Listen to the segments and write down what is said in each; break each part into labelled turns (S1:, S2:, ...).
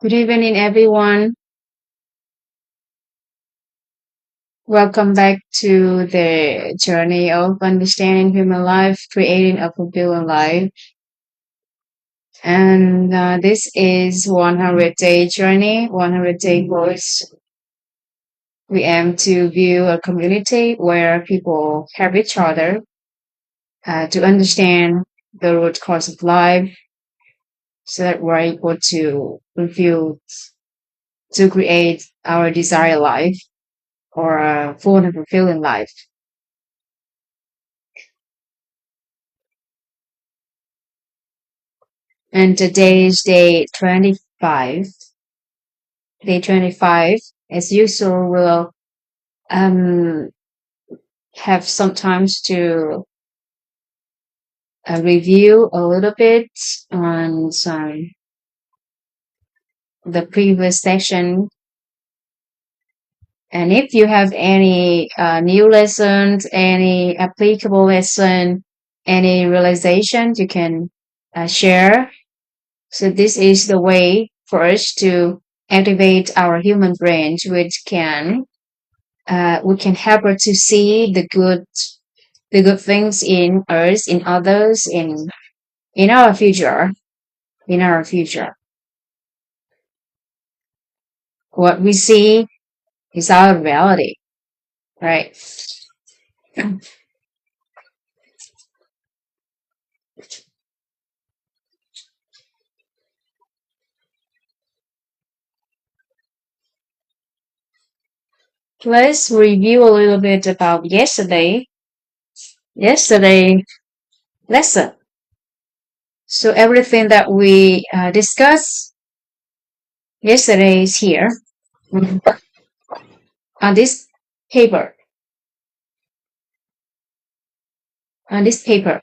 S1: Good evening, everyone. Welcome back to the journey of understanding human life, creating a fulfilling life. And this is 100-day journey, 100-day course. We aim to view a community where people help each other to understand the root cause of life so that we're able to fulfill, to create our desired life or a full and fulfilling life. And today is day 25. Day 25, as usual, we'll um, have sometimes to review a little bit on the previous session. And if you have any new lessons, any applicable lesson, any realizations, you can share. So this is the way for us to activate our human brain, which can we can help her to see the good things in us, in others, in our future, in our future. What we see is our reality, right? Let's review a little bit about yesterday lesson. So everything that we discussed yesterday is here on this paper, on this paper,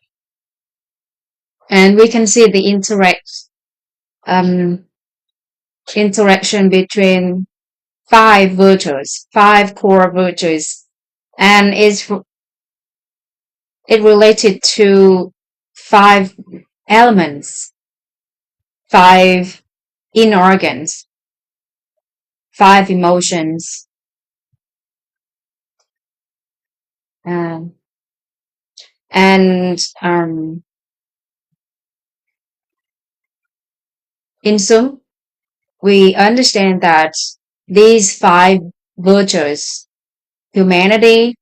S1: and we can see the um, interaction between five virtues, five core virtues, and it related to five elements, five inner organs, five emotions, um, and in sum, we understand that these five virtues, humanity,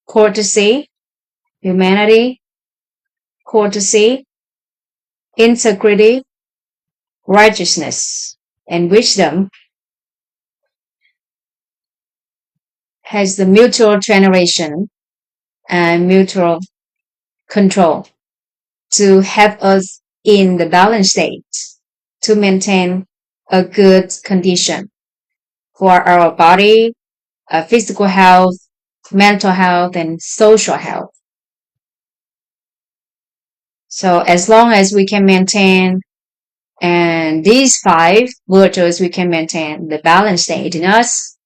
S1: courtesy, humanity, courtesy, integrity, righteousness, and wisdom has the mutual generation and mutual control to help us in the balanced state to maintain a good condition for our body, physical health, mental health, and social health. So as long as we can maintain and these five virtues, we can maintain the balanced state in us.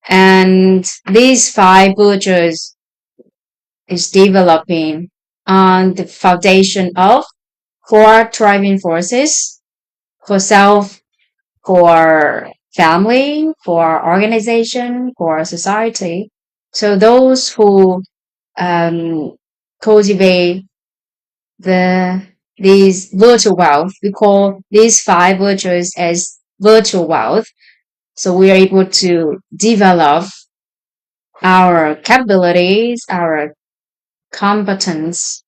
S1: And these five virtues is developing on the foundation of four driving forces for self, for family, for organization, for society. So those who um, cultivate these virtual wealth, we call these five virtues as virtual wealth. So we are able to develop our capabilities, our competence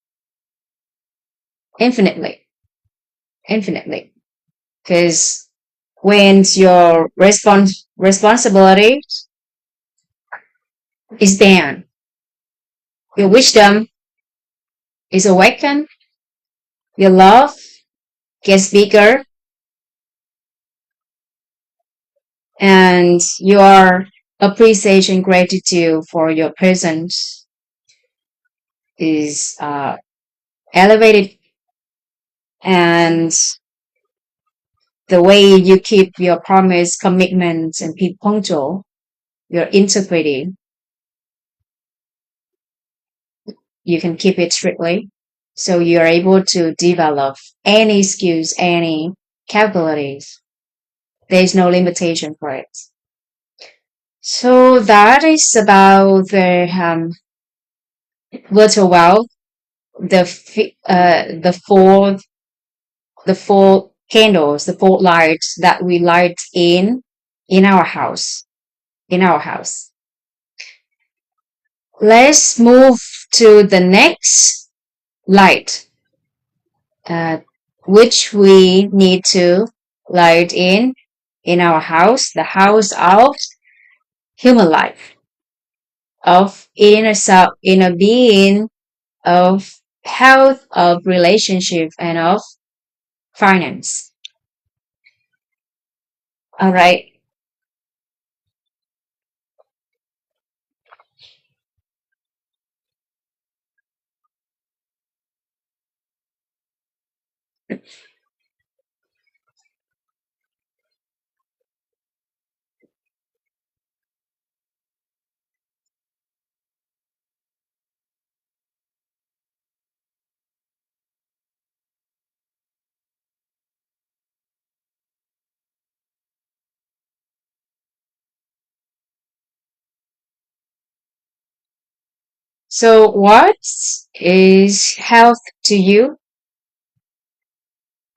S1: infinitely, infinitely. Because when your responsibility is down, your wisdom is awakened, your love gets bigger, and your appreciation, gratitude for your presence is elevated, and the way you keep your promise, commitments, and be punctual, your integrity, you can keep it strictly. So you're able to develop any skills, any capabilities. There's no limitation for it. So that is about the virtual wealth, the four candles, the four lights that we light in our house. In our house. Let's move to the next light, uh, which we need to light in our house, the house of human life, of inner being, of health, of relationship, and of finance. All right. So, what is health to you?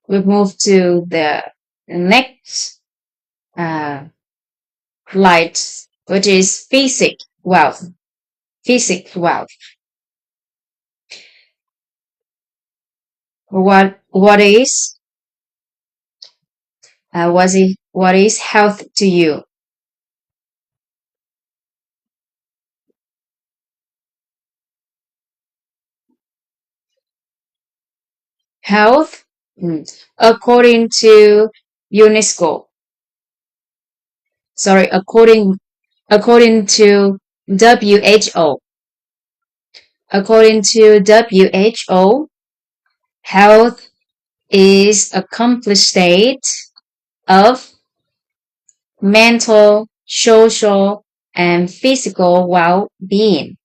S1: We move to the next uh, light, which is physic wealth. Physic wealth. What is health to you? Health, according to UNESCO. Sorry, according to WHO. According to WHO, health is a complete state of mental, social, and physical well-being.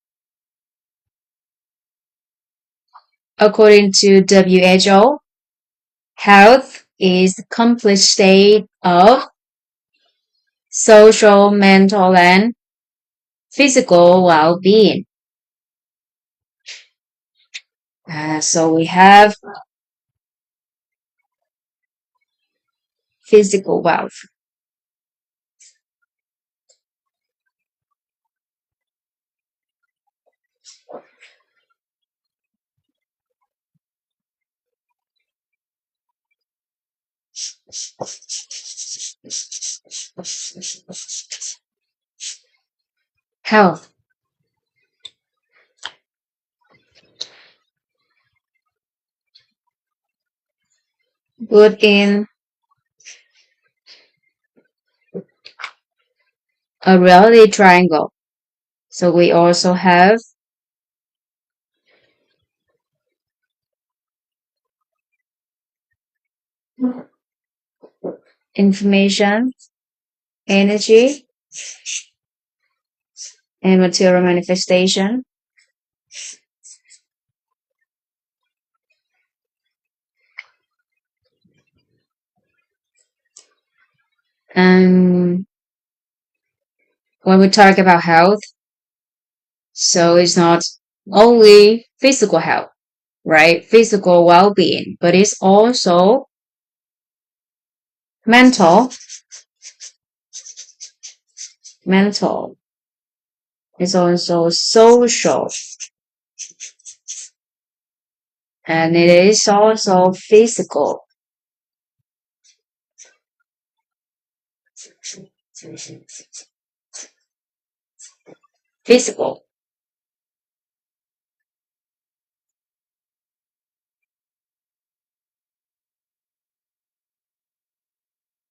S1: According to WHO, health is the complete state of social, mental, and physical well-being. So we have physical wealth. Health. Put in a reality triangle. So we also have information, energy, and material manifestation. And when we talk about health, so it's not only physical health, right? Physical well-being, but it's also mental, mental. It's also social, and it is also physical, physical.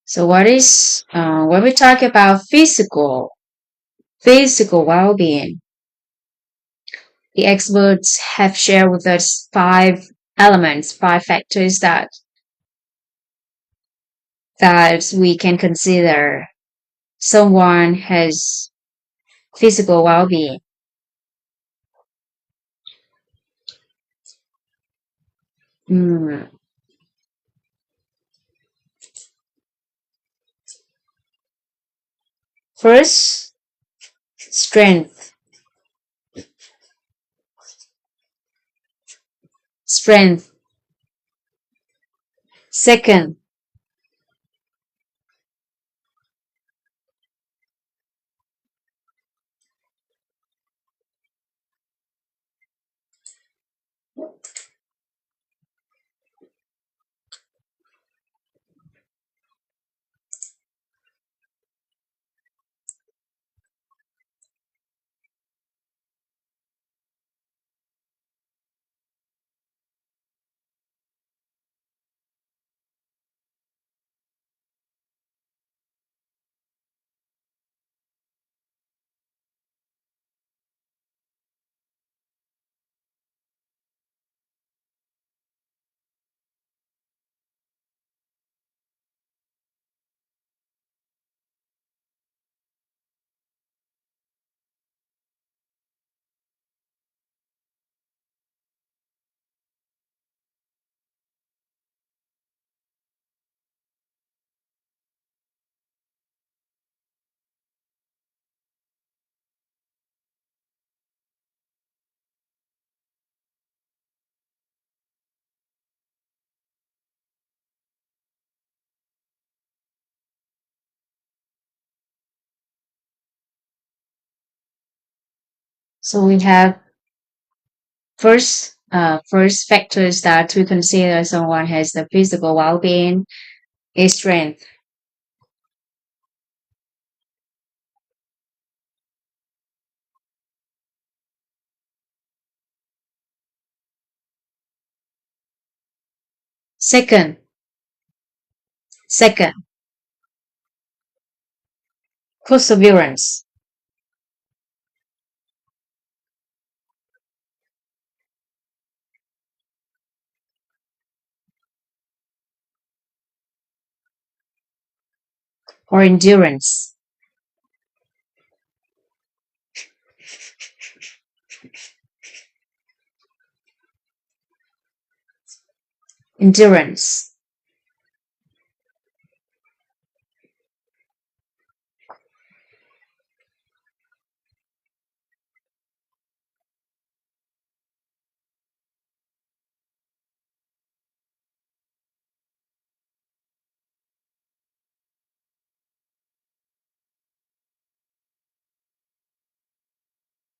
S1: So what is when we talk about physical well-being, the experts have shared with us five elements, five factors that we can consider someone has physical well-being. Mm. First, strength. Strength. Second, so we have first factors that we consider someone has the physical well-being is strength. Second, second, perseverance. Or endurance. Endurance.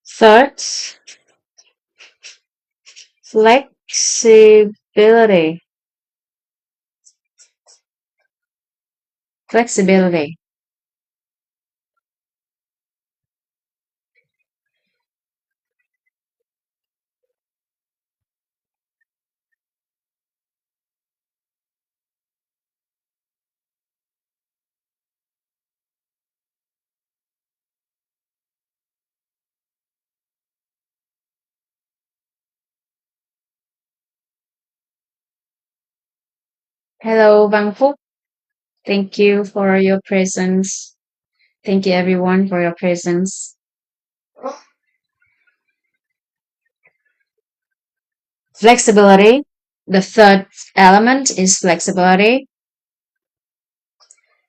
S1: Third, flexibility. Flexibility. Hello, Bang Phúc. Thank you for your presence. Thank you everyone for your presence. Flexibility. The third element is flexibility.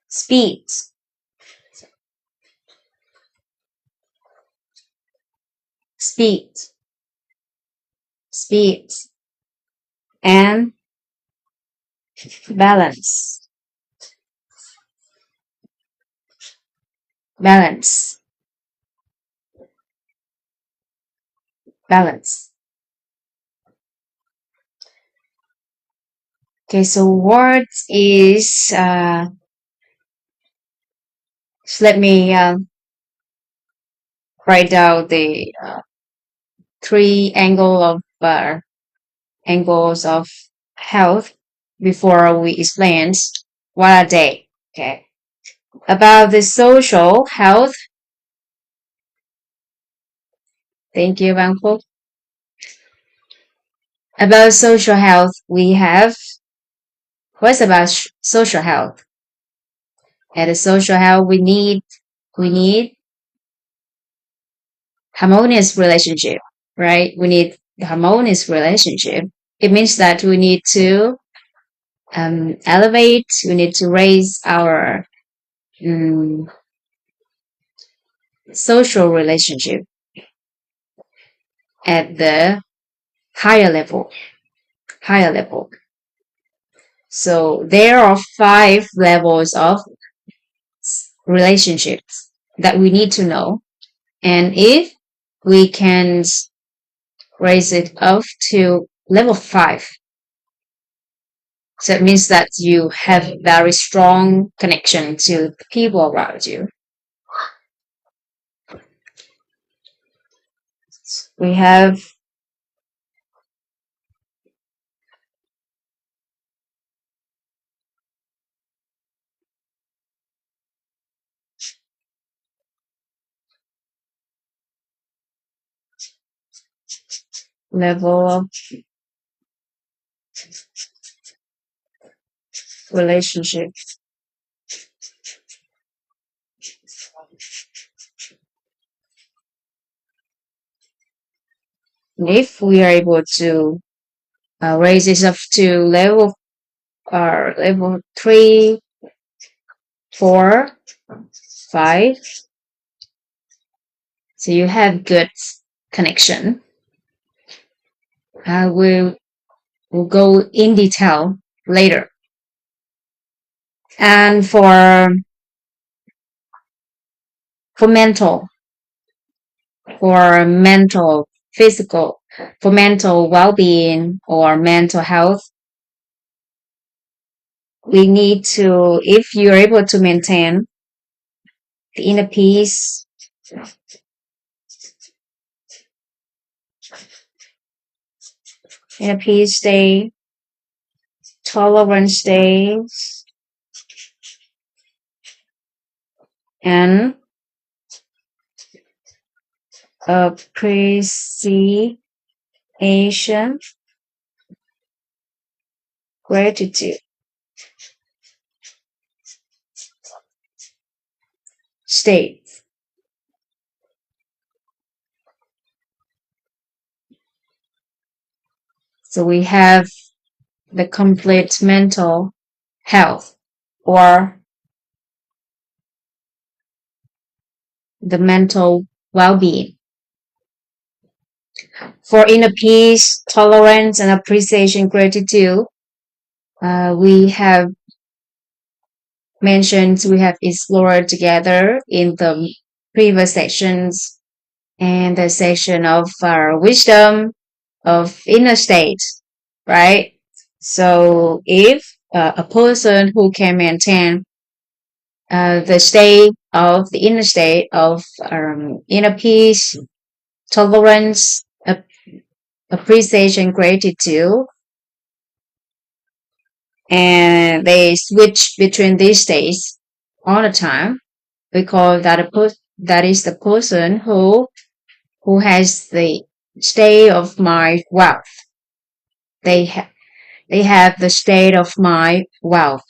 S1: Speed. Speed. Speed. And balance. Balance. Balance. Okay, so what is so let me write down the three angles of health before we explain what are they. Okay. About the social health, thank you, Bangkok. About social health, we have what's about social health? At the social health, we need harmonious relationship, right? We need the harmonious relationship. It means that we need to elevate. We need to raise our um, social relationship at the higher level. Higher level. So there are 5 levels of relationships that we need to know. And if we can raise it up to level 5, so it means that you have very strong connection to the people around you. We have level of relationship. And if we are able to raise this up to level 3, 4, 5, so you have good connection. We'll go in detail later. And for mental, physical, for mental well-being or mental health, we need to, if you're able to maintain the inner peace, state, tolerance state, and appreciation, gratitude state. So we have the complete mental health or the mental well-being. For inner peace, tolerance, and appreciation, gratitude, we have mentioned, we have explored together in the previous sections and the section of our wisdom of inner state, right? So if a person who can maintain the state of the inner state of inner peace, tolerance, appreciation, gratitude, and they switch between these states all the time, we call that that is the person who has the state of mind wealth. They have the state of mind wealth.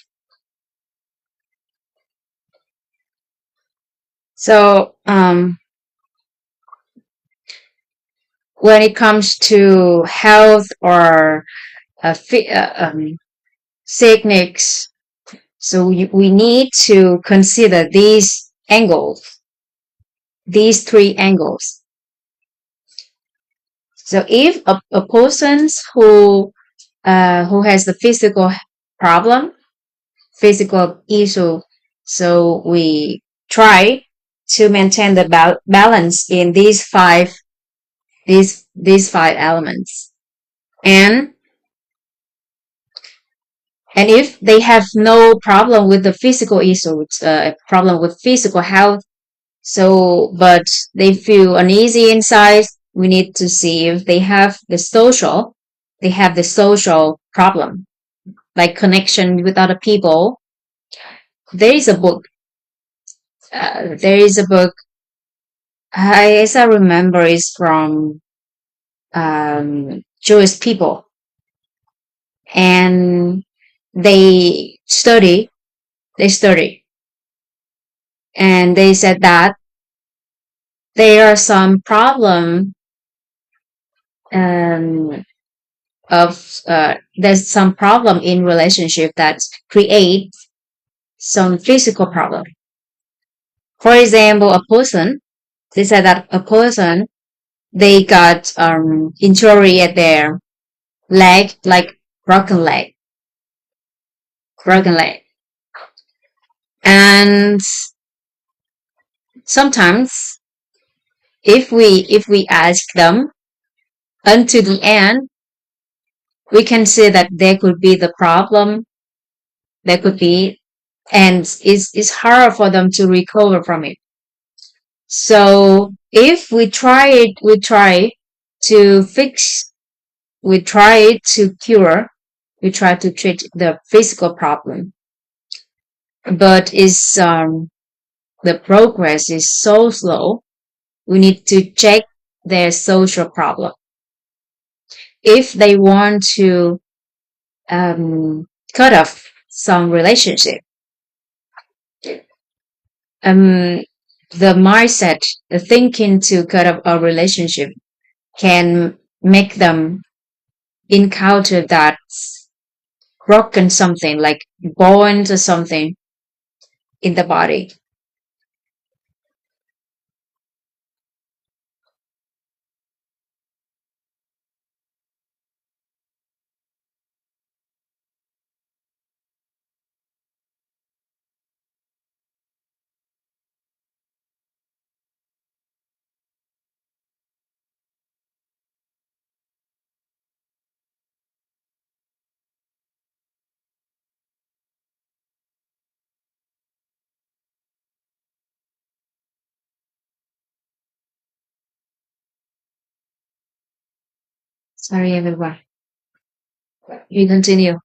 S1: So when it comes to health or sickness, so we need to consider these angles, these 3 angles. So if a person who has the physical problem, physical issue, so we try to maintain the balance in these 5 elements. And if they have no problem with the physical issue, problem with physical health, so but they feel uneasy inside, we need to see if they have the social problem, like connection with other people. There is a book. As I remember, is from Jewish people, and they study, and they said that there are some problem there's some problem in relationship that creates some physical problem. For example, a person They said that a person, they got injury at their leg, like broken leg, broken leg. And sometimes if we ask them until the end, we can see that there could be the problem, there could be, and it's hard for them to recover from it. So if we try to fix, we try to cure, we try to treat the physical problem, but is the progress is so slow. We need to check their social problem. If they want to cut off some relationship, um, the mindset, the thinking to cut off a relationship can make them encounter that broken something, like bones or something in the body. Sorry, everyone. You continue.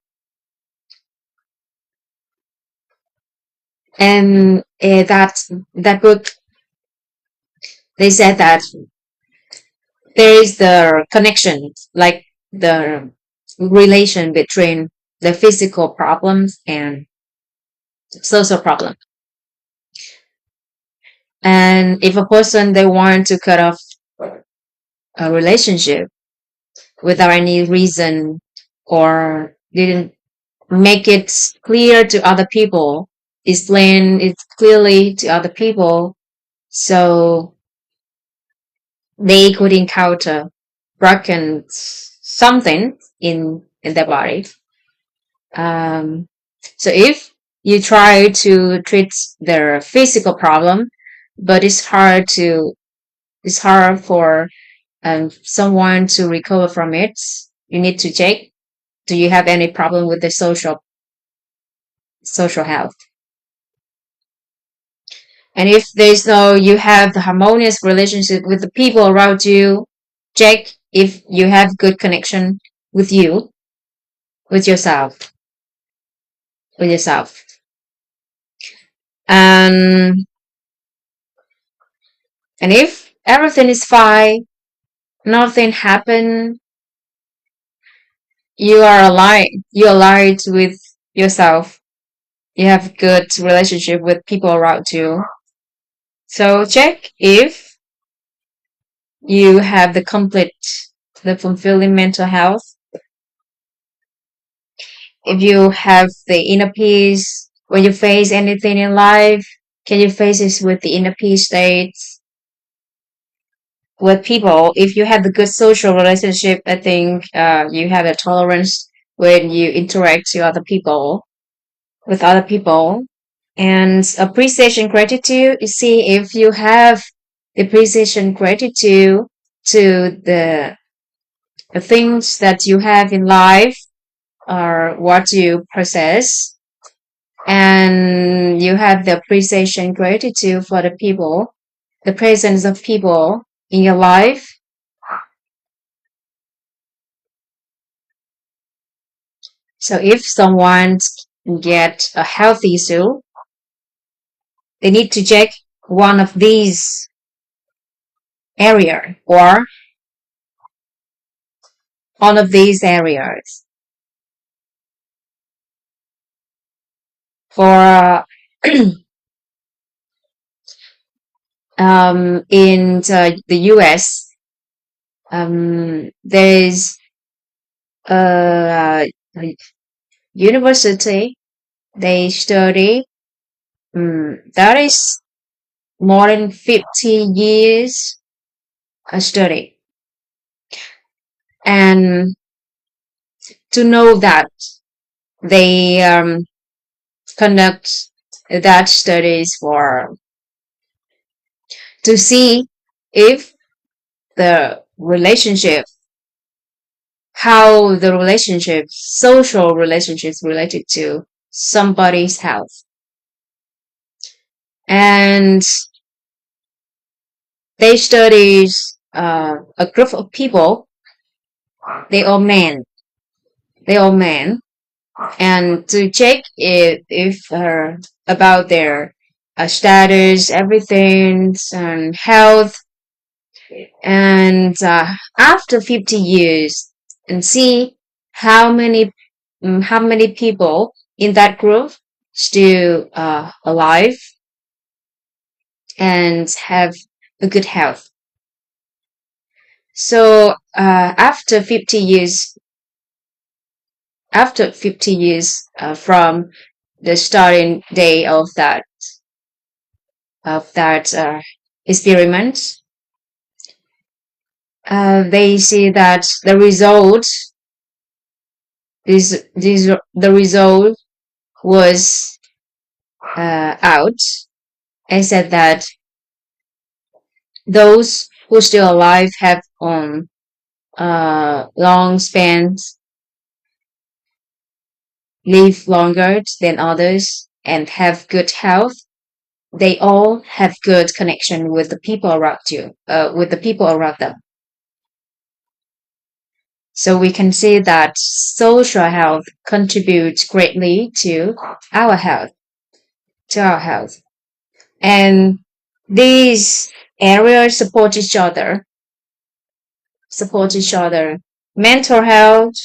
S1: And that book, they said that there is the connection, like the relation between the physical problems and social problem. And if a person they want to cut off a relationship without any reason, or didn't make it clear to other people, explain it clearly to other people, so they could encounter broken something in their body. Um, so if you try to treat their physical problem, but it's hard for someone to recover from it, you need to check. Do you have any problem with the social health? And if there's no, you have the harmonious relationship with the people around you, check if you have good connection with you, with yourself, with yourself. And and if everything is fine, nothing happened, you're aligned with yourself. You have good relationship with people around you. So check if you have the fulfilling mental health, if you have the inner peace when you face anything in life, can you face it with the inner peace states with people? If you have the good social relationship, I think you have a tolerance when you interact to other people, with other people. And appreciation gratitude, you see if you have the appreciation gratitude to the things that you have in life or what you possess, and you have the appreciation gratitude for the people, the presence of people in your life. So if someone get a health issue, they need to check one of these area or one of these areas. For in the US, there is a university. They study that is more than 50 years study. And to know that they conduct that studies for to see if the relationship, how the relationship, social relationships related to somebody's health. And they studied a group of people, they all men, they all men, and to check if about their status, everything, and health, and after 50 years, and see how many how many people in that group still alive and have a good health. So after 50 years from the starting day of that experiment, they see that the result was out, and said that those who still alive have long spans, live longer than others, and have good health. They all have good connection with the people around with the people around them. So we can see that social health contributes greatly our health, to our health. And these areas support each other. Mental health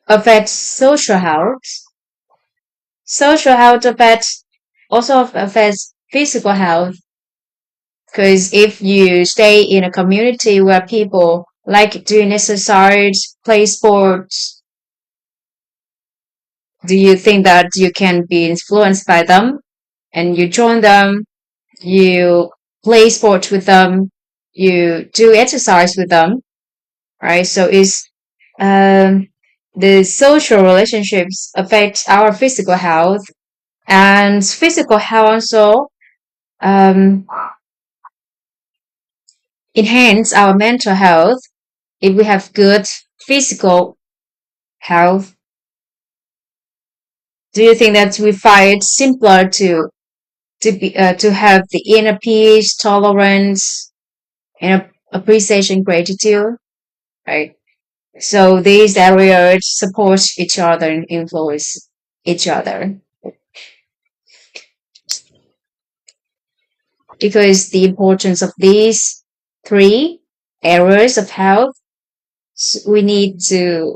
S1: affects social health. Social health also affects physical health. Because if you stay in a community where people like doing exercise, play sports, do you think that you can be influenced by them and you join them, you play sports with them, you do exercise with them, right? So it's um, the social relationships affect our physical health, and physical health also um, enhance our mental health. If we have good physical health, do you think that we find it simpler to have the inner peace, tolerance, and appreciation, gratitude, right? So these areas support each other and influence each other, because the importance of these three areas of health, we need to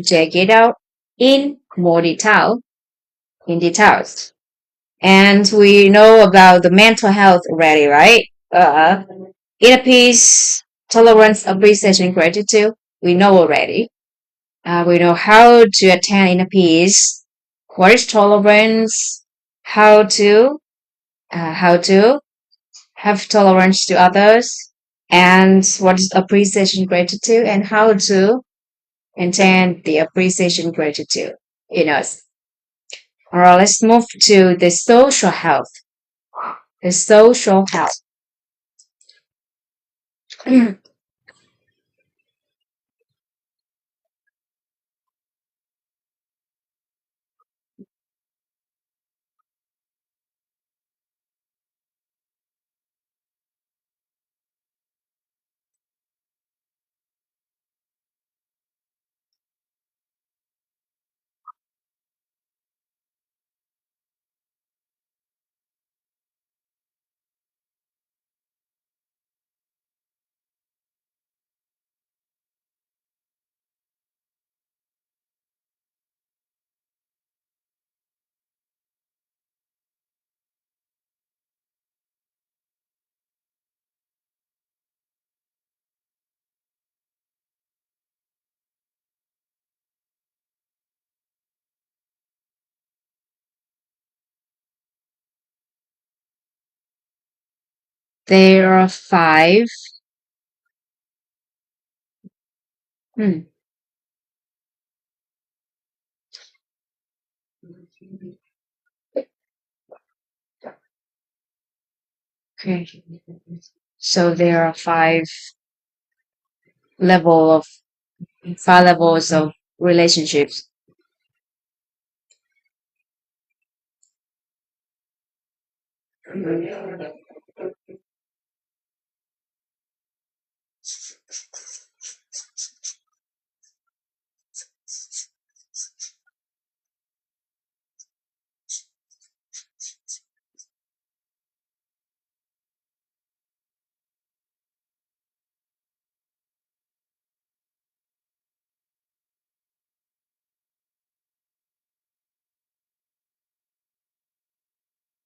S1: check it out in more details. And we know about the mental health already, right? Inner peace, tolerance, appreciation, gratitude. We know already. We know how to attain inner peace. What is tolerance? How to have tolerance to others, and what is appreciation, gratitude, and how to maintain the appreciation, gratitude in us. All right, let's move to the social health. The social health. There are five. Hmm. Okay. So there are level of five levels of relationships.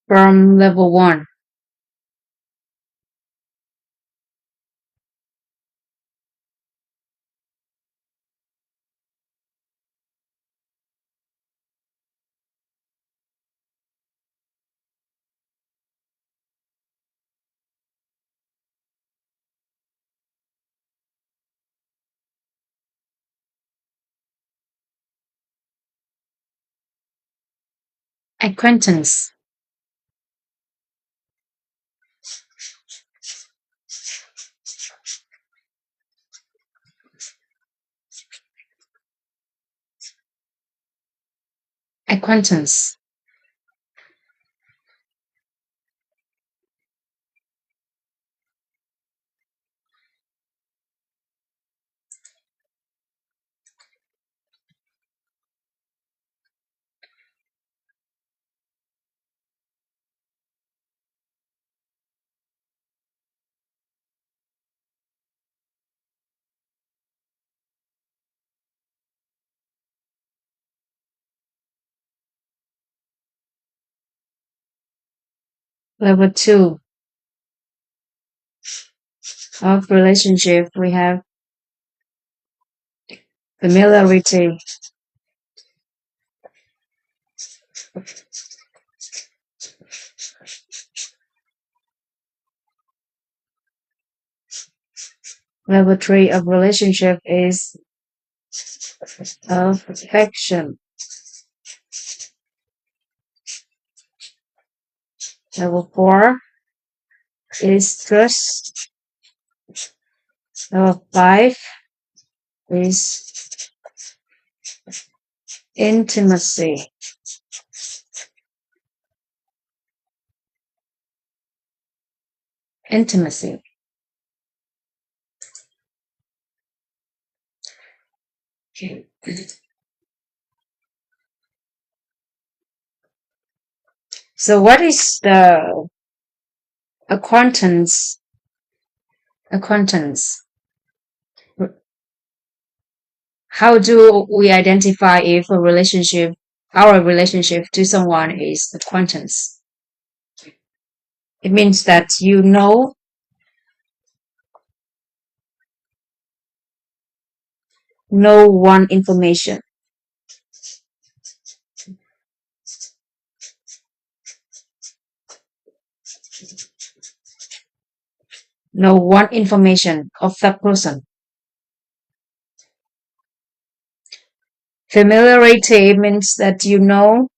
S1: From level one, acquaintance, acquaintance, level two of relationship. We have familiarity, level three of relationship is affection, level four is trust, level five is intimacy, intimacy. Okay. So what is the acquaintance? Acquaintance. How do we identify if our relationship to someone is acquaintance? It means that you know one information, know one information of that person. Familiarity means that you know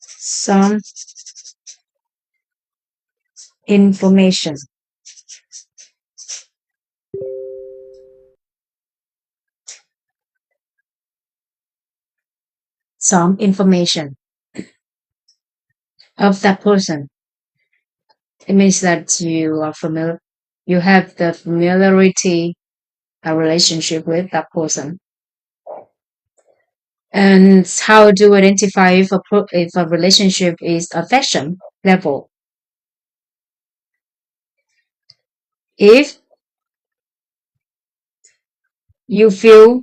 S1: some information, some information of that person. It means that you have the familiarity, a relationship with that person. And how do you identify if a relationship is affection level? If you feel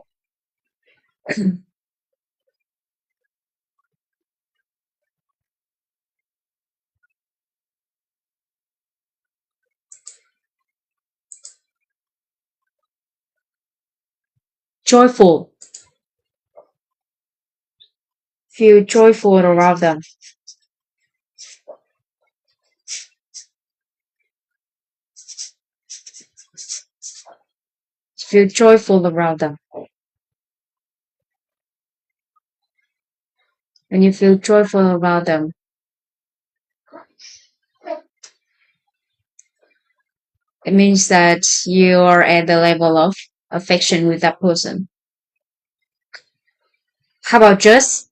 S1: joyful. Feel joyful around them. Feel joyful around them. When you feel joyful around them, it means that you are at the level of affection with that person. How about just?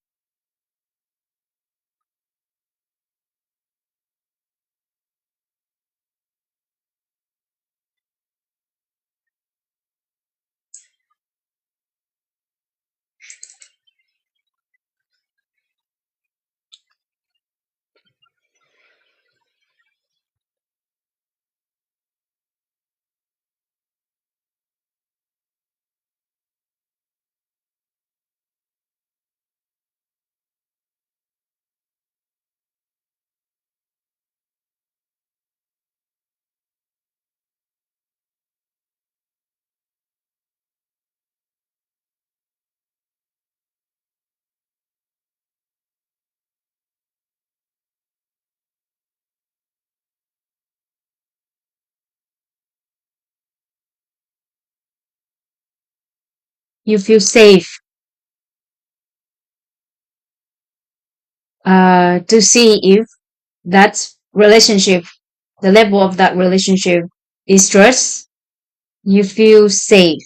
S1: You feel safe to see if that relationship, the level of that relationship is trust. You feel safe.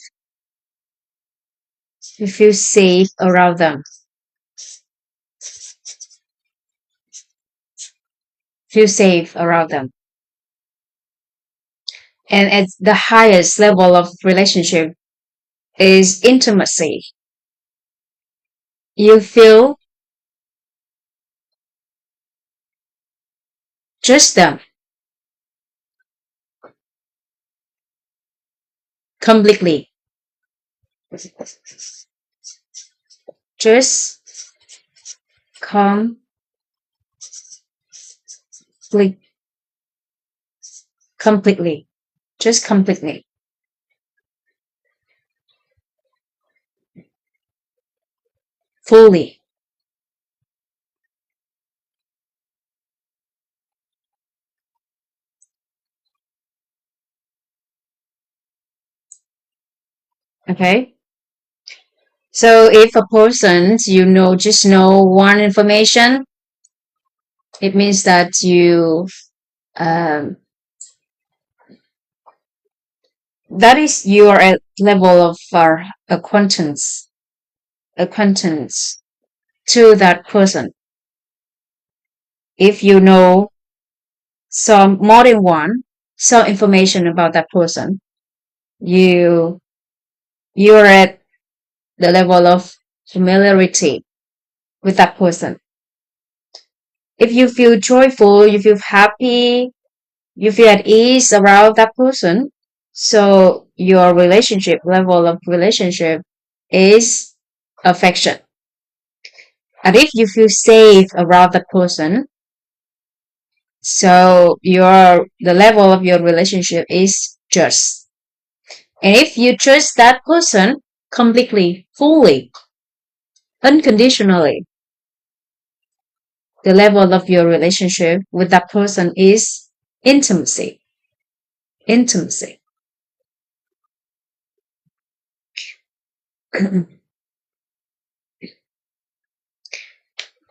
S1: You feel safe around them. Feel safe around them. And at the highest level of relationship is intimacy. You feel just them completely. Just complete, completely. Just completely. Fully. Okay. So if a person just know one information, it means that um, that is your level of acquaintance to that person. If you know some more than one, some information about that person, you you're at the level of familiarity with that person. If you feel joyful, you feel happy, you feel at ease around that person, so your relationship level of relationship is affection. And if you feel safe around that person, so the level of your relationship is just. And if you trust that person completely, fully, unconditionally, the level of your relationship with that person is intimacy. Intimacy.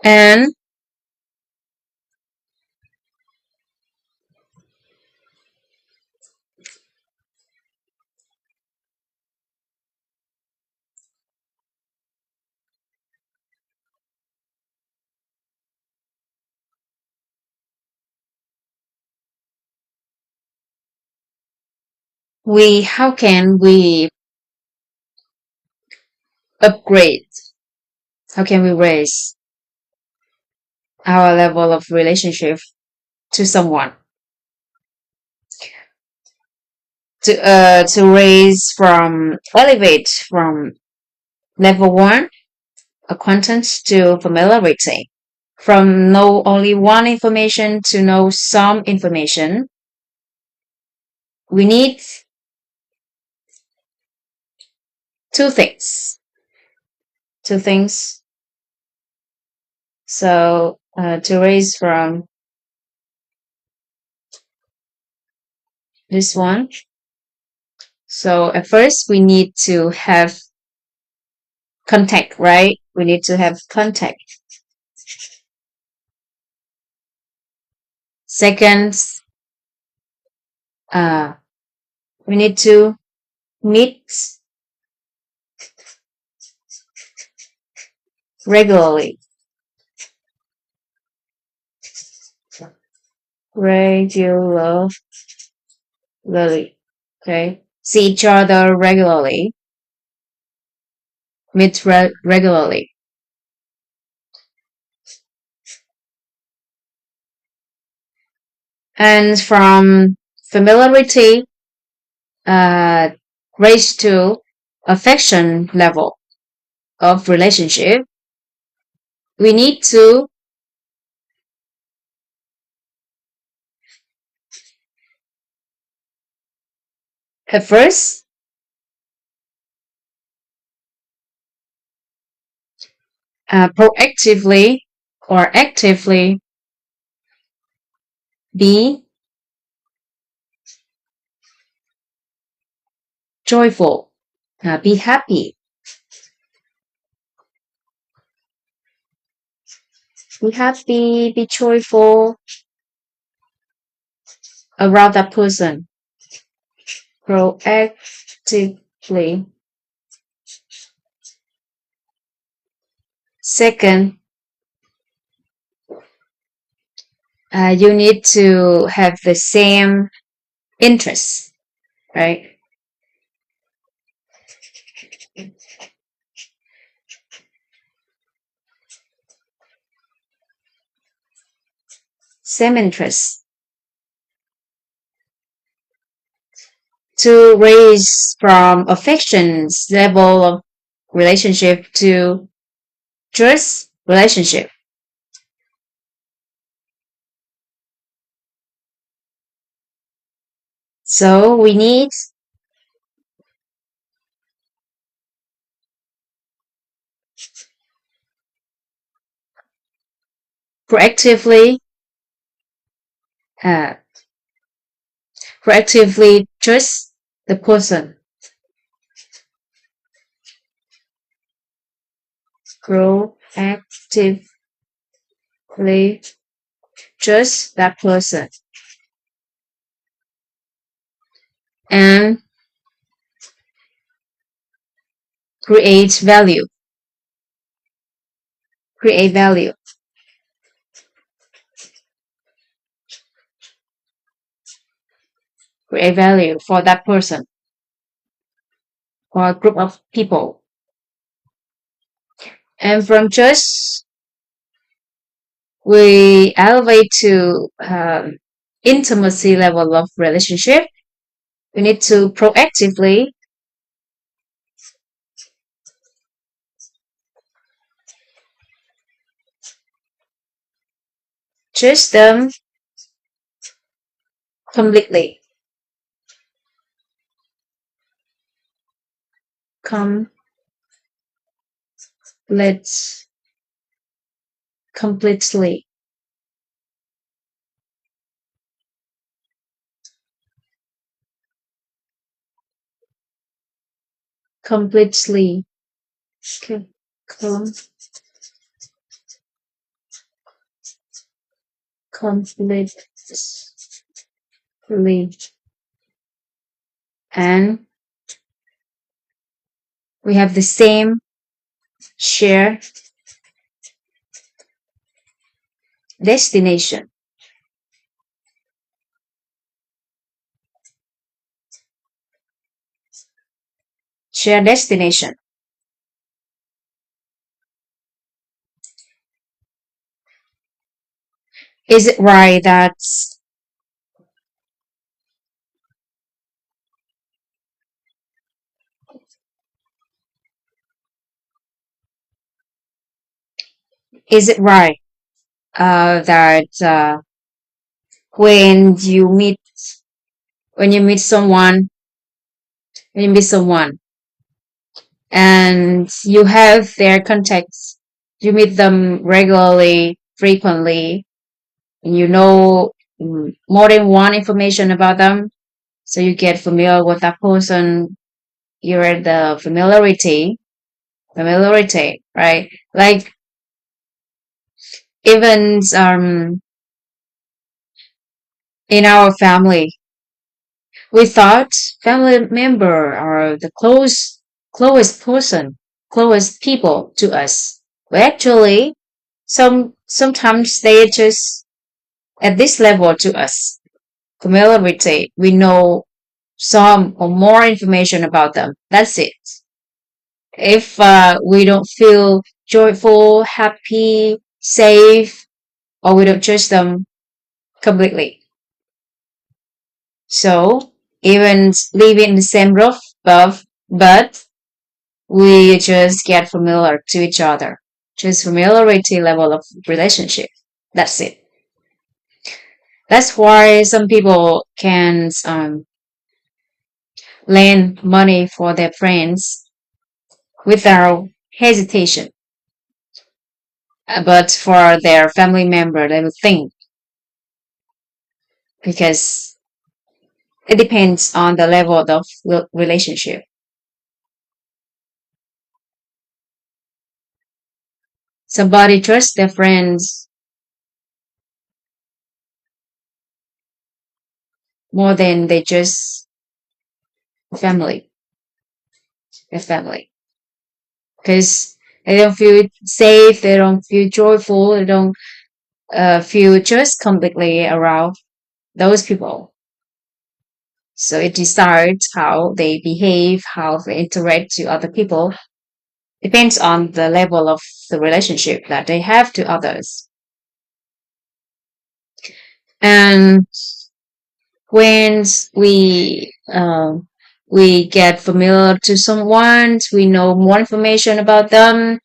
S1: And how can we upgrade? How can we raise our level of relationship to someone? To elevate from level one, acquaintance, to familiarity. From know only one information to know some information, we need two things. Two things. So to raise from this one. So at first we need to have contact, right? We need to have contact. Second, uh, we need to meet regularly. Regularly. Okay. See each other regularly. Meet regularly. And from familiarity, uh, raise to affection level of relationship, we need to at first proactively or actively be joyful, be happy, be joyful around that person. Proactively. Second, you need to have the same interests, right? Same interests to raise from affections level of relationship to trust relationship. So we need proactively, uh, proactively trust the person. Proactively trust that person and create value. Create value. Create value for that person or a group of people. And from trust, we elevate to intimacy level of relationship. We need to proactively trust them completely. Let's completely. Completely. Okay. Completely. And we have the same share destination. Share destination. Is it right that is it right that when you meet when you meet someone when you meet someone and you have their contacts. You meet them regularly, frequently, and you know more than one information about them. So you get familiar with that person. You're at the familiarity, right? Like even in our family, we thought family member are the closest person, closest people to us. But actually, sometimes they just at this level to us. Familiarity, we know some or more information about them. That's it. If we don't feel joyful, happy, safe, or we don't trust them completely. So even living in the same roof above, but we just get familiar to each other. Just familiarity level of relationship. That's it. That's why some people can lend money for their friends without hesitation. But for their family member, they will think because it depends on the level of relationship. Somebody trusts their friends more than they just family, their family, because they don't feel safe, they don't feel joyful, they don't feel just completely around those people. So it decides how they behave, how they interact to other people. Depends on the level of the relationship that they have to others. And when we get familiar to someone, we know more information about them,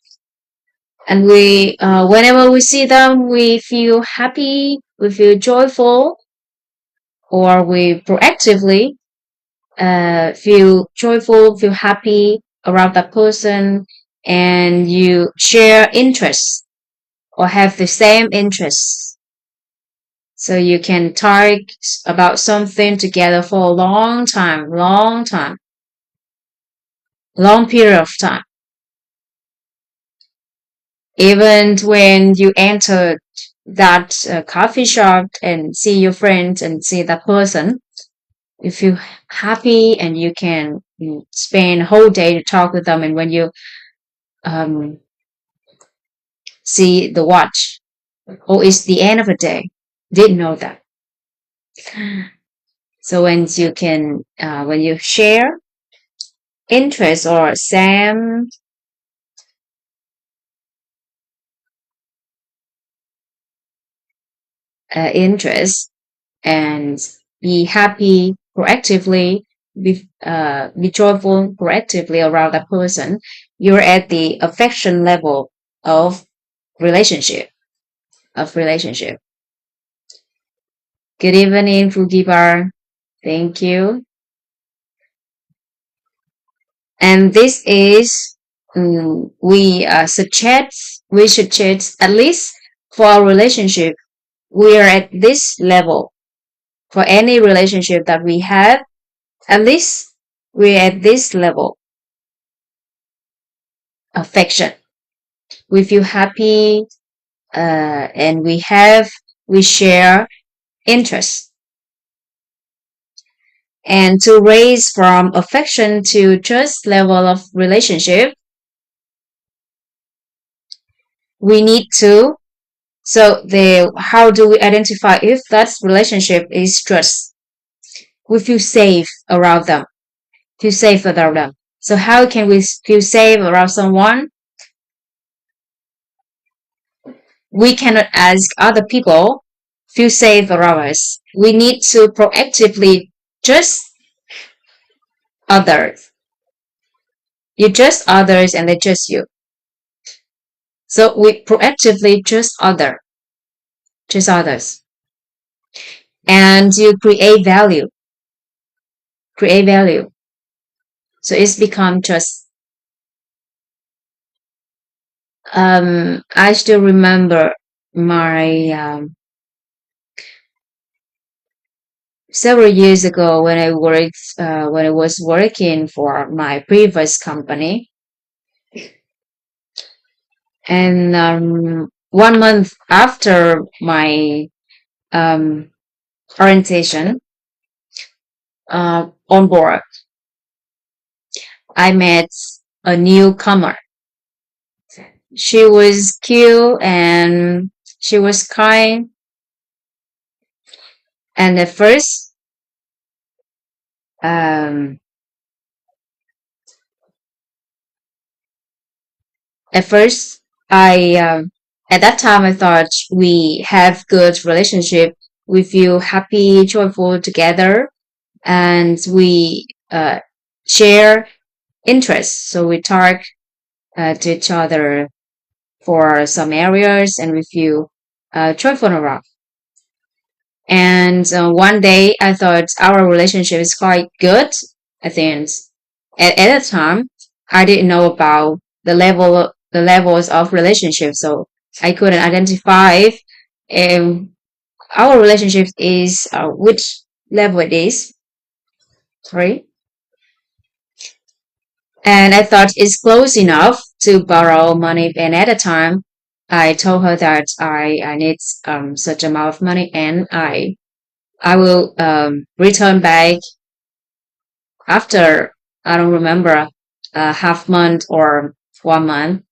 S1: and we whenever we see them, we feel happy, we feel joyful, or we proactively feel joyful, feel happy around that person, and you share interests or have the same interests. So you can talk about something together for a long period of time. Even when you enter that coffee shop and see your friends and see that person, you feel happy and you can spend a whole day to talk with them. And when you um, see the watch, oh, it's the end of the day. Didn't know that. So when you share interest or same interest and be happy proactively, be joyful proactively around that person, you're at the affection level of relationship relationship. Good evening, Fugibar. Thank you. And this is we should chat at least for our relationship. We are at this level for any relationship that we have. At least we're at this level affection. We feel happy, and we share interests. And to raise from affection to trust level of relationship, we need to. So the how do we identify if that relationship is trust? We feel safe around them. Feel safe around them. So how can we feel safe around someone? We cannot ask other people feel safe around us. We need to proactively trust others. You trust others and they trust you. So we proactively trust others. And you create value. So it's become trust. I still remember my several years ago when when I was working for my previous company, and 1 month after my um, orientation on board, I met a newcomer. She was cute and she was kind. And um, at first, I at that time I thought we have good relationship. We feel happy, joyful together, and we share interests. So we talk to each other for some areas, and we feel joyful around. And one day I thought our relationship is quite good. I think at the time I didn't know about the levels of relationship, so I couldn't identify um, our relationship is which level it is, right? And I thought it's close enough to borrow money. And at the time, I told her that I need such amount of money, and I will return back after, I don't remember, a half month or 1 month.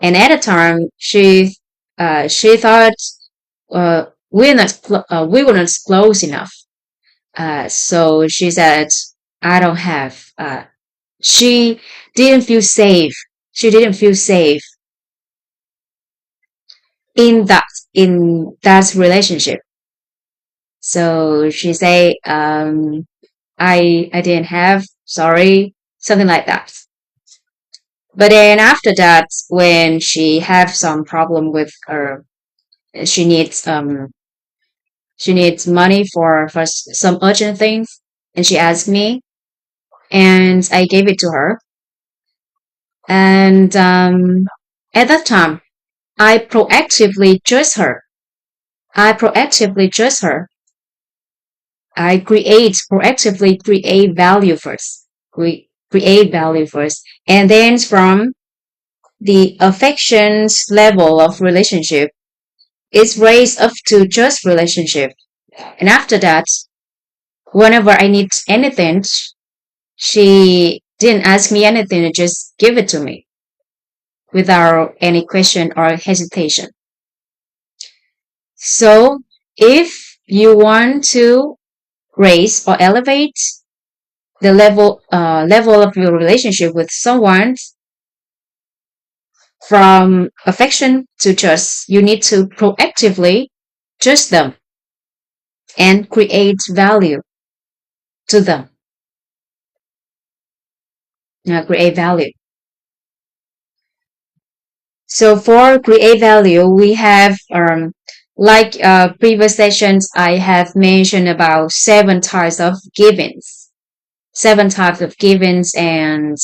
S1: And at the time, she thought we were not close enough. So she said, I don't have. She didn't feel safe. She didn't feel safe in that relationship. So she say, I didn't have, sorry, something like that. But then after that, when she have some problem with her, she needs she needs money for some urgent things, and she asked me, and I gave it to her. And at that time, I proactively judge her. I proactively judge her. I proactively create value first. Create value first. And then from the affections level of relationship, it's raised up to just relationship. And after that, whenever I need anything, she didn't ask me anything, just give it to me without any question or hesitation. So if you want to raise or elevate the level of your relationship with someone from affection to trust, you need to proactively trust them and create value to them. Create value. So for create value, we have like previous sessions, I have mentioned about 7 types of givings, 7 types of givings, and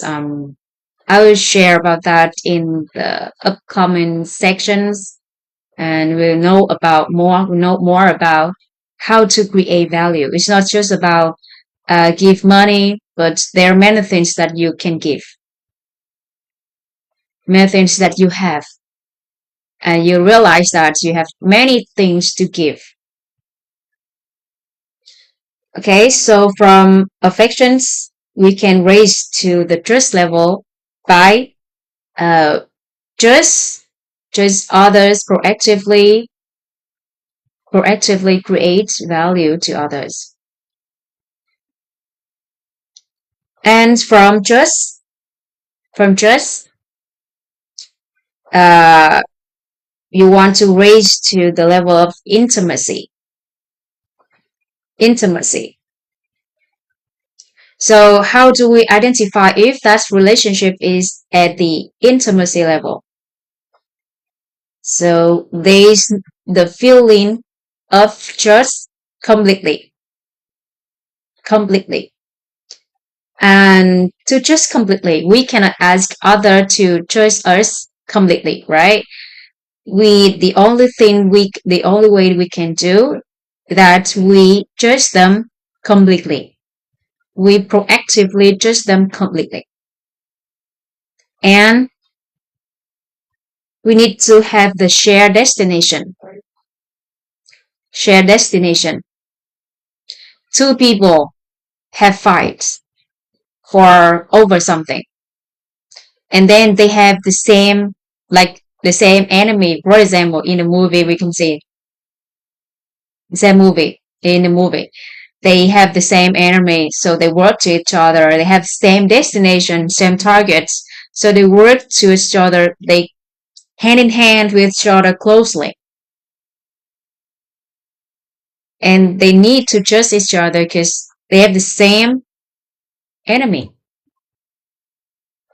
S1: I will share about that in the upcoming sections, and know more about how to create value. It's not just about give money, but there are many things that you can give, many things that you have, and you realize that you have many things to give. Okay, so from affections, we can raise to the trust level by uh, just others proactively create value to others. And from just uh, you want to raise to the level of intimacy. So how do we identify if that relationship is at the intimacy level? So there's the feeling of trust completely, completely. And to trust completely, we cannot ask other to trust us completely, right? The only way we can do that we judge them completely. We proactively judge them completely. And we need to have the shared destination. Shared destination. Two people have fights for over something. And then they have the same enemy. For example, in the movie, we can see in the movie. They have the same enemy, so they work to each other. They have same destination, same targets. So they work to each other. They hand in hand with each other closely. And they need to trust each other because they have the same enemy.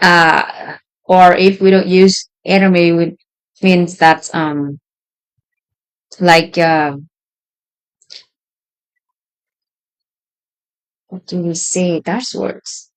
S1: Uh, or if we don't use enemy, it means that like what do we say? That works.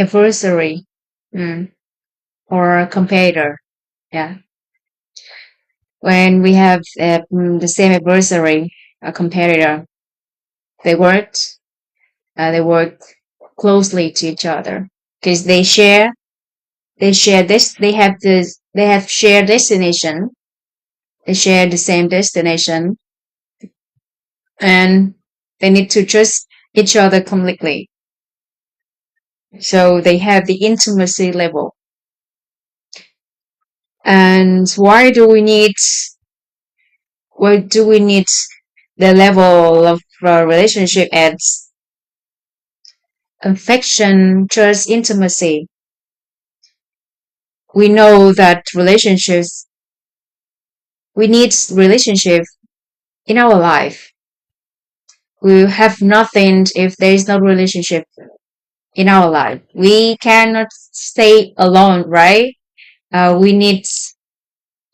S1: Adversary, mm, or competitor. Yeah. When we have the same adversary, a competitor, they worked, they work closely to each other because they share this, they have shared destination, they share the same destination, and they need to trust each other completely. So they have the intimacy level. And why do we need the level of relationship at affection, trust, intimacy? We know that we need relationship in our life. We have nothing if there is no relationship in our life. We cannot stay alone, right? We need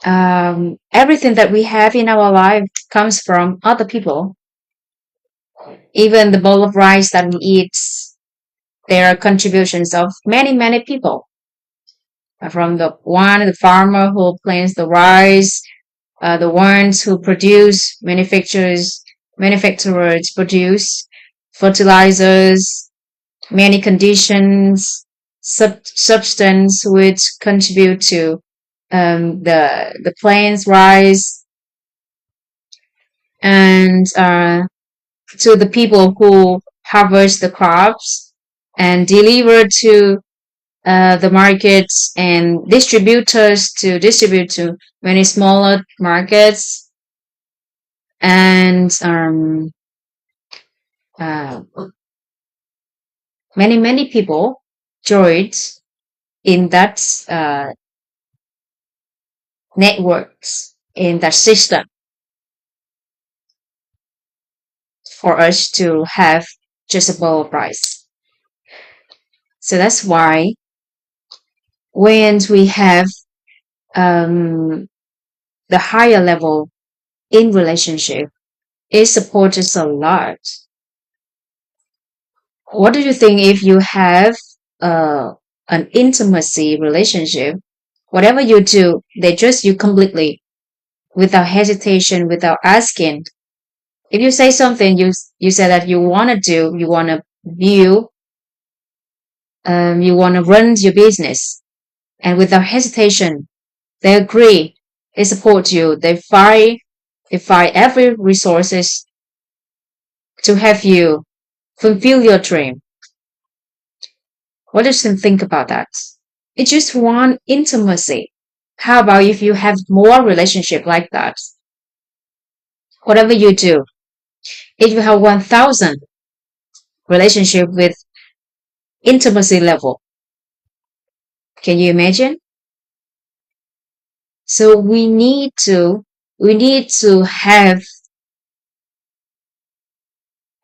S1: everything that we have in our life comes from other people. Even the bowl of rice that we eat, there are contributions of many people. From the farmer who plants the rice, the ones who produce, manufacturers produce fertilizers, many conditions, substance which contribute to the plants rise, and to the people who harvest the crops and deliver to the markets and distributors to distribute to many smaller markets, and uh, many people joined in that networks, in that system, for us to have just a bowl of rice. So that's why when we have um, the higher level in relationship, it supports us a lot. What do you think if you have uh, an intimacy relationship? Whatever you do, they trust you completely without hesitation, without asking. If you say something, you say that you want to do, view, you want to run your business, and without hesitation, they agree, they support you, they find every resources to have you fulfill your dream. What do you think about that? It's just one intimacy. How about if you have more relationship like that? Whatever you do, if you have 1,000 relationship with intimacy level, can you imagine? So we need to have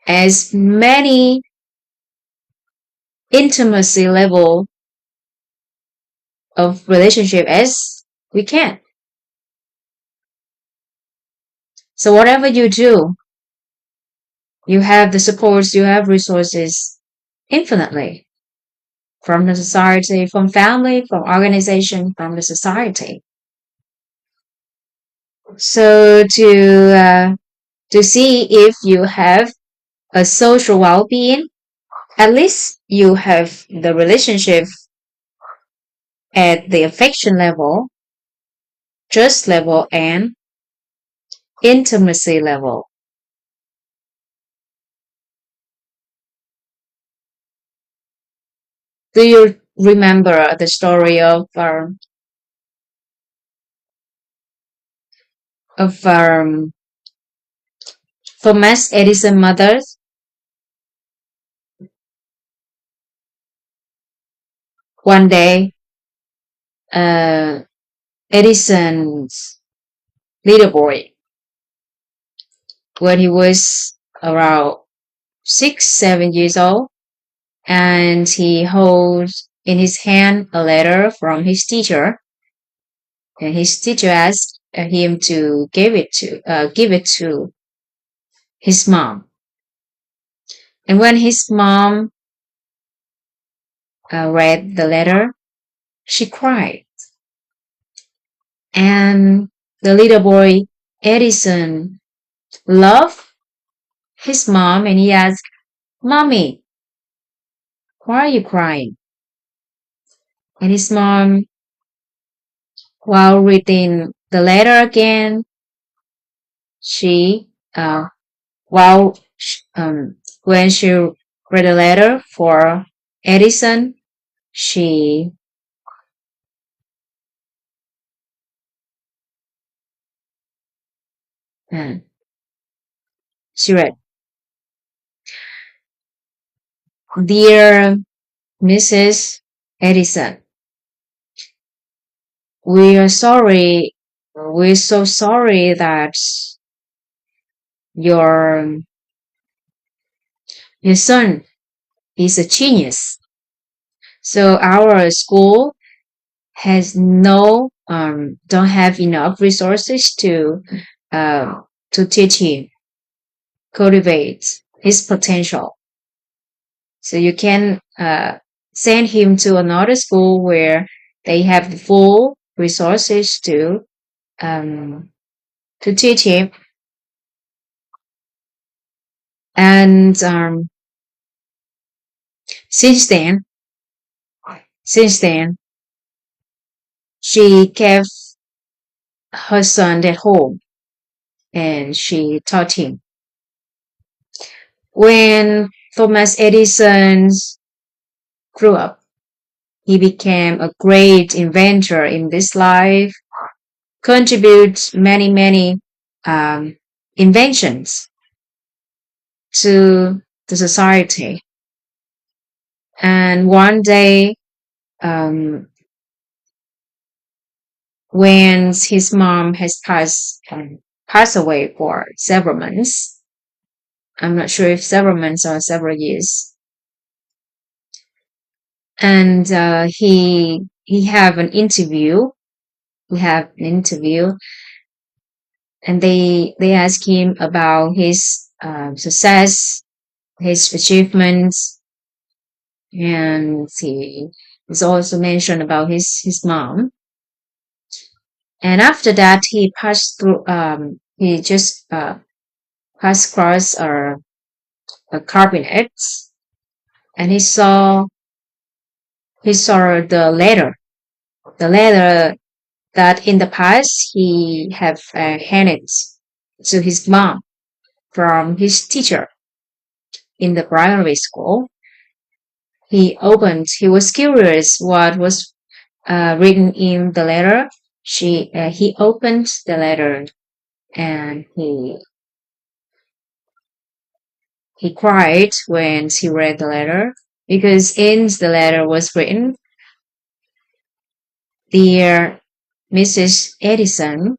S1: as many intimacy level of relationship as we can. So whatever you do, you have the supports, you have resources infinitely from the society, from family, from organization, from the society. So to see if you have a social well-being, at least you have the relationship at the affection level, trust level, and intimacy level. Do you remember the story of Thomas Edison mother? One day, uh, Edison's little boy, when he was around 6, 7 years old, and he holds in his hand a letter from his teacher, and his teacher asked him to give it to his mom. And when his mom read the letter, she cried. And the little boy Edison loved his mom, and he asked, "Mommy, why are you crying?" And his mom, while reading the letter again, she while when she read a letter for Edison, she uh, she read, "Dear Mrs. Edison, we are sorry. We're so sorry that your your son is a genius. So our school has no don't have enough resources to teach him, cultivate his potential. So you can send him to another school where they have the full resources um, to teach him." And since then, since then, she kept her son at home and she taught him. When Thomas Edison grew up, he became a great inventor in this life, contributes many inventions to the society. And one day, um, when his mom has passed away for several months, I'm not sure if several months or several years, and he have an interview. We have an interview, and they ask him about his success, his achievements, and he is also mentioned about his mom. And after that, he passed through. He just passed across a cabinet, and he saw the letter that in the past he have handed to his mom from his teacher in the primary school. He was curious what was written in the letter. He opened the letter and he cried when he read the letter because in the letter was written, "Dear Mrs. Edison,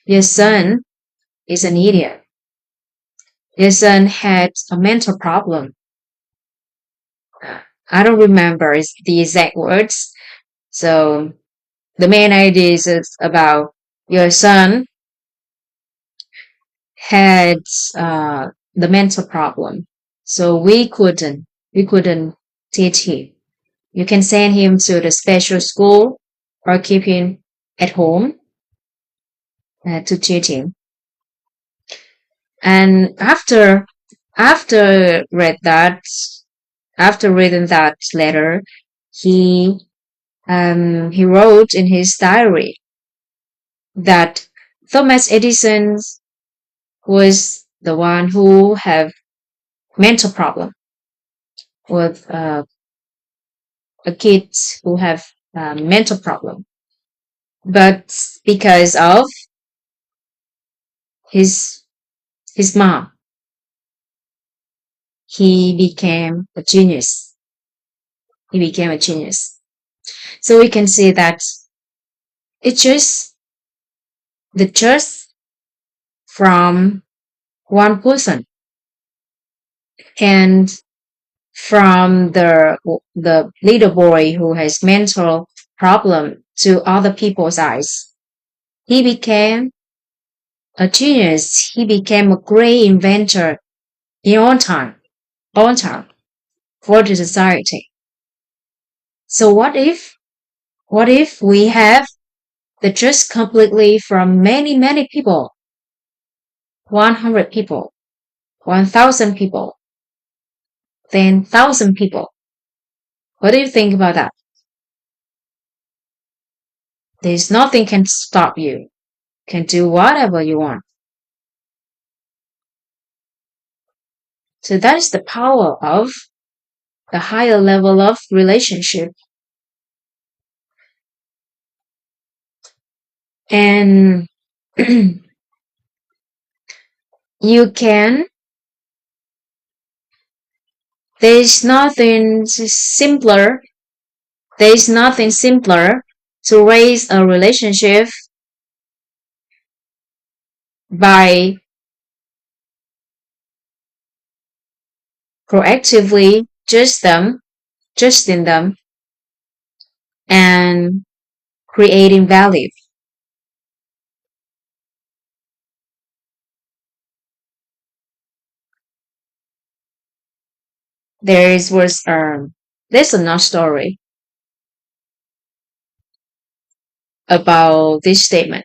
S1: your son is an idiot. Your son had a mental problem." I don't remember the exact words. So the main idea is about your son had the mental problem. So we couldn't teach him. You can send him to the special school or keep him at home to teach him. And after read that, after reading that letter, he he wrote in his diary that Thomas Edison was the one who have mental problem with a kid who have mental problem, but because of his his mom, he became a genius. He became a genius. So we can see that it's just the choice from one person and from the little boy who has mental problem to other people's eyes. He became a genius. He became a great inventor in on time for the society. So what if we have the trust completely from many people, 100 people, 1,000 people, 10,000 people? What do you think about that? There's nothing can stop you. Can do whatever you want. So that is the power of the higher level of relationship. And you can, there's nothing simpler, there's nothing simpler to raise a relationship by proactively justing them, and creating value. There's another story about this statement,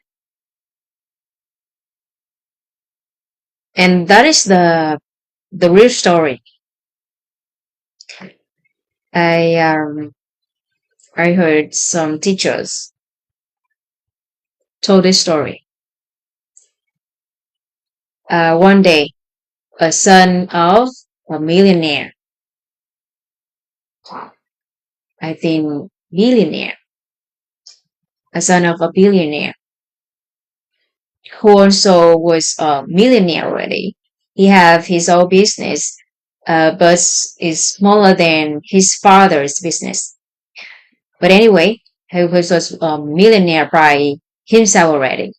S1: and that is the real story. I I heard some teachers told this story. One day, a son of a millionaire, I think billionaire, a son of a billionaire, who also was a millionaire already. He have his own business, but is smaller than his father's business. But anyway, he was a millionaire by himself already.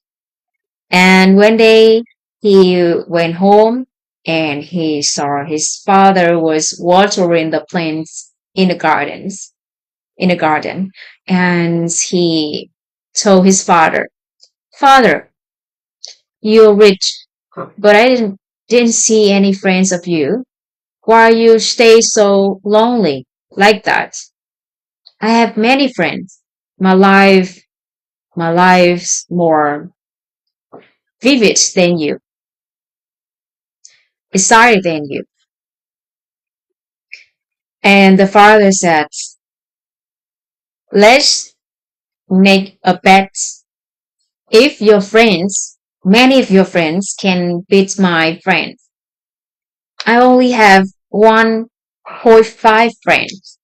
S1: And one day he went home and he saw his father was watering the plants in the garden. And he told his father, "Father, you're rich, but I didn't see any friends of you. Why you stay so lonely like that? I have many friends. My life, my life's more vivid than you, excited than you." And the father said, "Let's make a bet. If your friends, many of your friends can beat my friends. I only have 1.5 friends.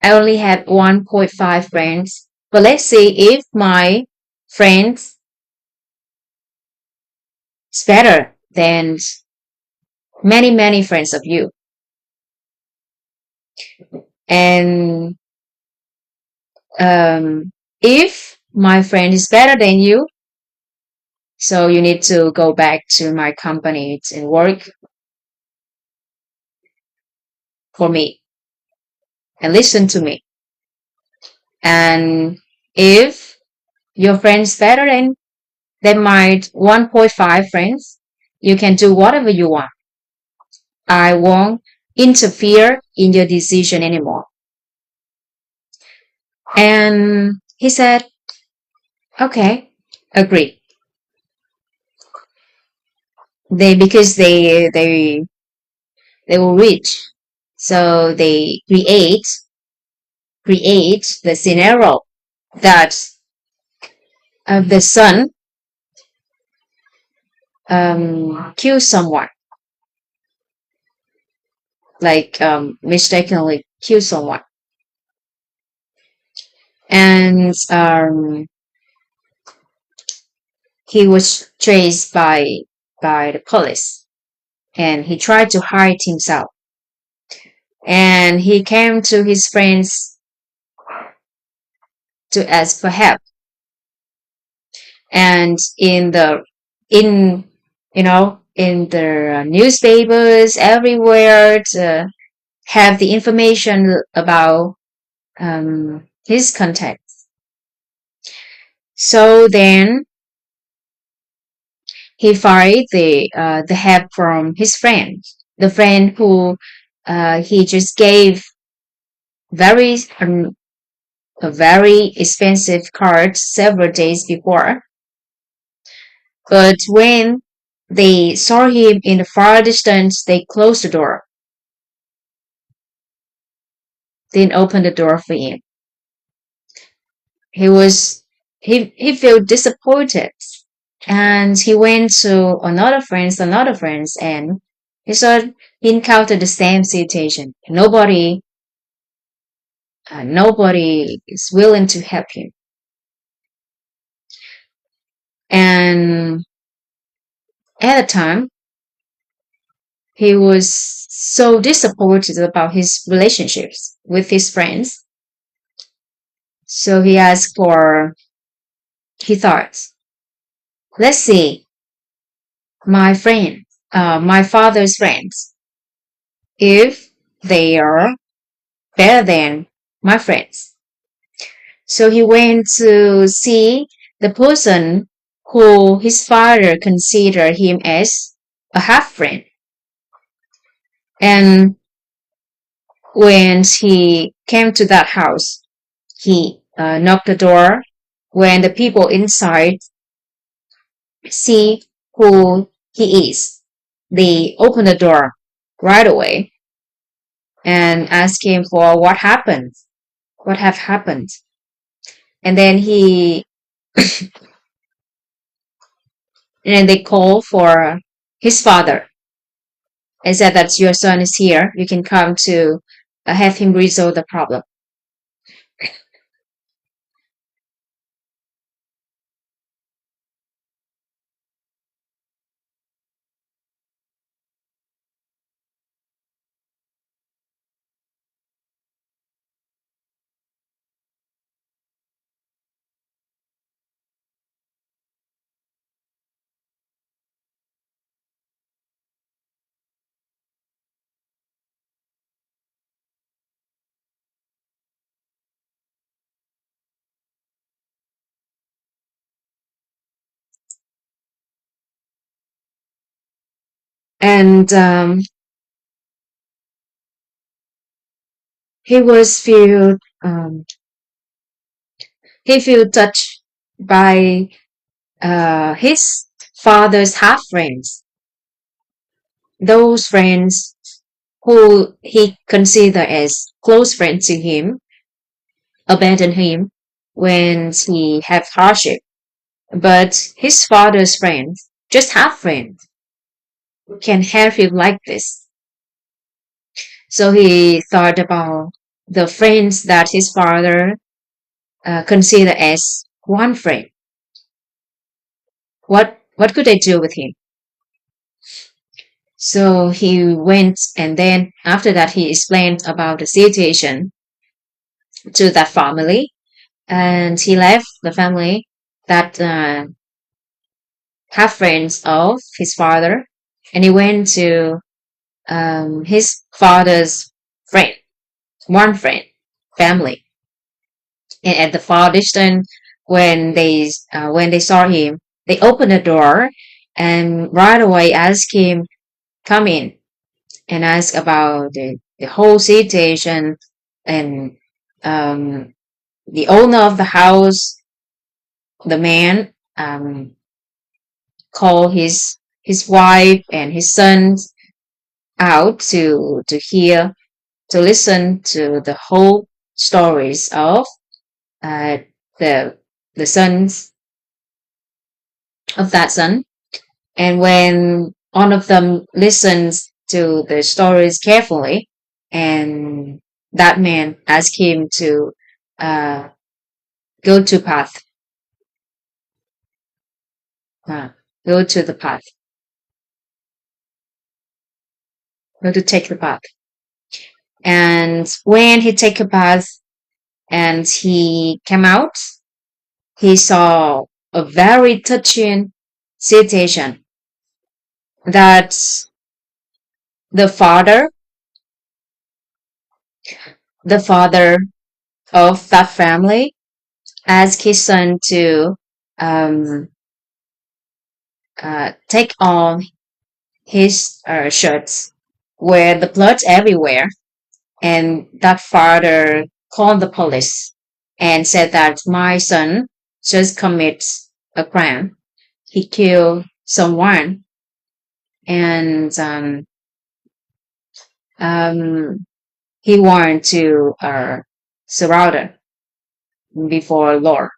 S1: I only have 1.5 friends. But let's say if my friends is better than many, many friends of you. And if my friend is better than you, so you need to go back to my company and work for me and listen to me. And if your friend's better than my 1.5 friends, you can do whatever you want. I won't interfere in your decision anymore. And he said, okay, agree. Because they were rich, so they create the scenario that the son kills someone, like mistakenly kills someone, and he was chased by the police, and he tried to hide himself, and he came to his friends to ask for help, and in in the newspapers everywhere to have the information about his contact. So then he fired the help from his friend, the friend who he just gave very a very expensive card several days before. But when they saw him in the far distance, they closed the door, didn't open the door for him. He was he felt disappointed, and he went to another friends, and he saw he encountered the same situation. Nobody is willing to help him, and at the time he was so disappointed about his relationships with his friends. So he asked for, he thought, let's see, my friend, my father's friends, if they are better than my friends. So he went to see the person who his father considered him as a half friend. And when he came to that house, he knocked the door. When the people inside see who he is, they open the door right away and ask him for what happened, what have happened. And then and they call for his father and said that your son is here. You can come to have him resolve the problem. And he was feel he feel touched by his father's half friends, those friends who he considered as close friends to him, abandoned him when he had hardship. But his father's friends, just half friends, can help him like this. So he thought about the friends that his father considered as one friend. What could I do with him? So he went, and then after that he explained about the situation to that family, and he left the family that have friends of his father, and he went to his father's friend, one friend, family. And at the far distance, when they saw him, they opened the door and right away asked him come in and ask about the whole situation. And um, the owner of the house, the man, called his wife and his sons out to hear, to listen to the whole stories of uh, the the sons of that son. And when one of them listens to the stories carefully, and that man asked him to uh, go to path, uh, go to the path, go to take the path. And when he take a path and he came out, he saw a very touching situation that the father, the father of that family asked his son to um, take on his shirts where the blood everywhere. And that father called the police and said that my son just commits a crime. He killed someone, and um, he wanted to surrender before Lord.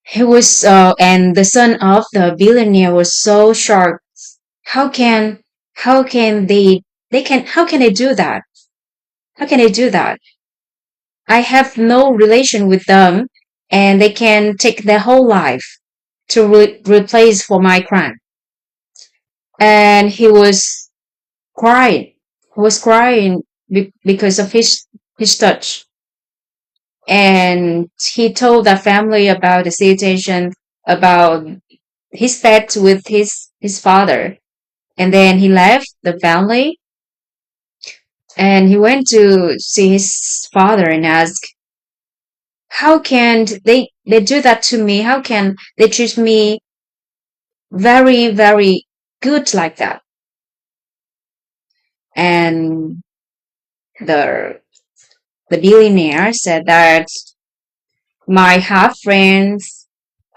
S1: He was, and the son of the billionaire was so shocked. How can, how can how can they do that? How can they do that? I have no relation with them, and they can take their whole life to replace for my crime. And he was crying. He was crying because of his touch. And he told the family about the situation, about his pet with his father. And then he left the family and he went to see his father and asked, how can they do that to me? How can they treat me very, very good like that? And the the billionaire said that my half friends,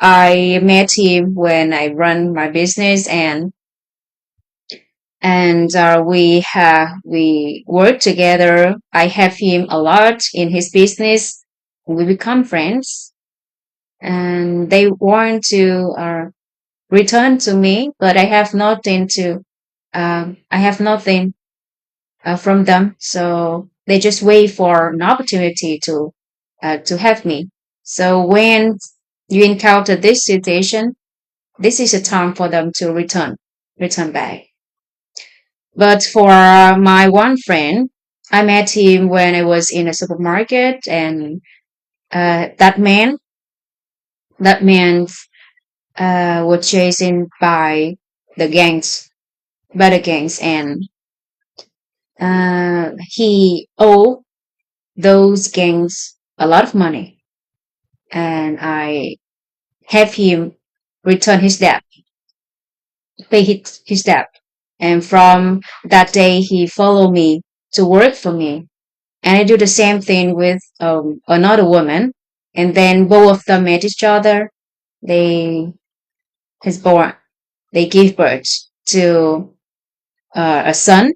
S1: I met him when I run my business, and we work together. I have him a lot in his business. We become friends, and they want to return to me, but I have nothing from them. So they just wait for an opportunity to have me. So when you encounter this situation, this is a time for them to return back. But for my one friend, I met him when I was in a supermarket, and that man was chasing the gangs, by the gangs, and he owed those gangs a lot of money, and I have him return his debt, pay his debt. And from that day, he followed me to work for me. And I do the same thing with another woman. And then both of them met each other. They has born, they give birth to a son,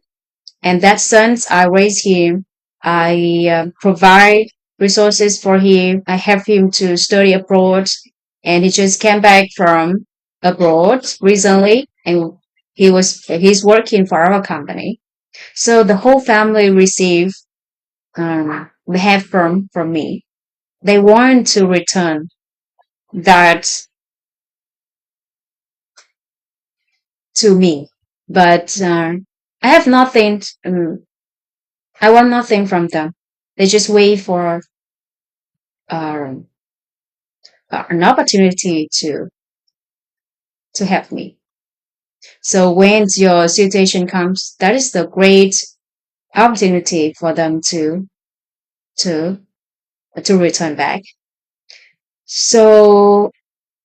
S1: and that son, I raise him. I provide resources for him. I have him to study abroad, and he just came back from abroad recently, and he's working for our company. So the whole family receive behave from me. They want to return that to me, but I have nothing. I want nothing from them. They just wait for uh, an opportunity to help me. So when your situation comes, that is the great opportunity for them to to return back. So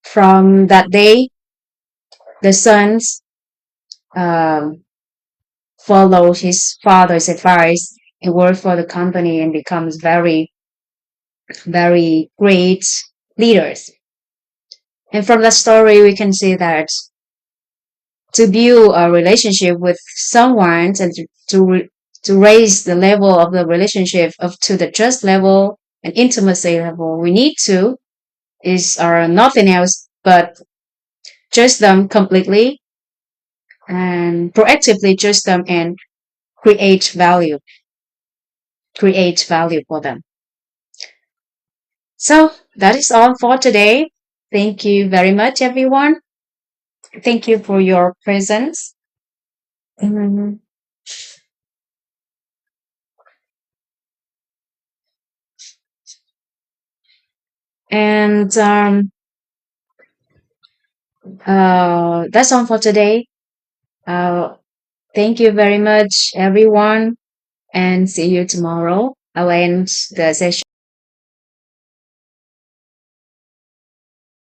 S1: from that day, the sons um, follow his father's advice. He worked for the company and becomes very great leaders. And from that story, we can see that to build a relationship with someone and to raise the level of the relationship up to the trust level and intimacy level, we need to is nothing else but trust them completely and proactively trust them and create value, create value for them. So that is all for today. Thank you very much, everyone. Thank you for your presence. Mhm. And that's all for today. Uh, thank you very much, everyone, and see you tomorrow. I'll end the session.